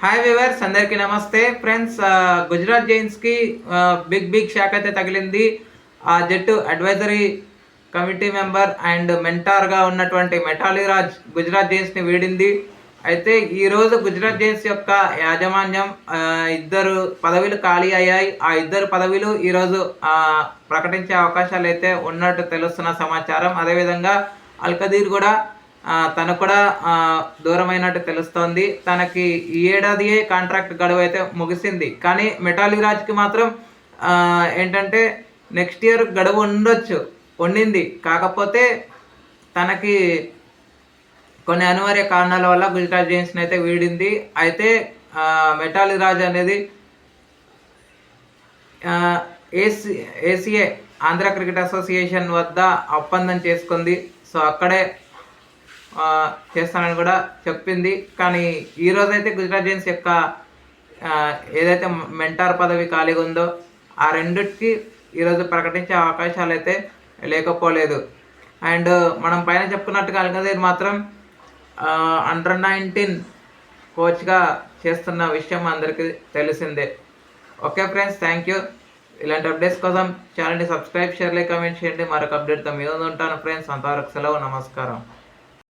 Hi viewers, అందరికీ నమస్తే friends. Gujarat జైన్స్కి big shock అయితే తగిలింది. ఆ జట్టు అడ్వైజరీ కమిటీ మెంబర్ అండ్ మెంటార్గా ఉన్నటువంటి మిథాలీ రాజ్ గుజరాత్ జైన్స్ని వీడింది. అయితే ఈరోజు గుజరాత్ జైన్స్ యొక్క యాజమాన్యం ఇద్దరు పదవులు ఖాళీ అయ్యాయి. ఆ ఇద్దరు పదవులు ఈరోజు ప్రకటించే అవకాశాలు అయితే ఉన్నట్టు తెలుస్తున్న సమాచారం. అదేవిధంగా అల్కదీర్ కూడా తను కూడా దూరమైనట్టు తెలుస్తోంది. తనకి ఈ ఏడాదియే కాంట్రాక్ట్ గడువు అయితే ముగిసింది. కానీ మిథాలీ రాజ్కి మాత్రం ఏంటంటే నెక్స్ట్ ఇయర్ గడువు ఉండింది. కాకపోతే తనకి కొన్ని అనివార్య కారణాల వల్ల గుజరాత్ జైన్స్ని అయితే వీడింది. అయితే మిథాలీ రాజ్ అనేది ఏసీఏ ఆంధ్ర క్రికెట్ అసోసియేషన్ వద్ద ఒప్పందం చేసుకుంది. సో అక్కడే చేస్తానని కూడా చెప్పింది. కానీ ఈరోజైతే గుజరాత్ జైన్స్ యొక్క ఏదైతే మెంటార్ పదవి ఖాళీగా ఉందో ఆ రెండిటికి ఈరోజు ప్రకటించే అవకాశాలు అయితే లేకపోలేదు. అండ్ మనం పైన చెప్పుకున్నట్టుగా అల్కదీర్ మాత్రం అండర్-19 కోచ్గా చేస్తున్న విషయం అందరికీ తెలిసిందే. Okay friends, thank you. ఇలాంటి అప్డేట్స్ కోసం ఛానల్ని సబ్స్క్రైబ్, షేర్, లైక్, కామెంట్ చేయండి. మరొక అప్డేట్తో మీ ముందు ఉంటాను ఫ్రెండ్స్. అంతవరకు సెలవు, నమస్కారం.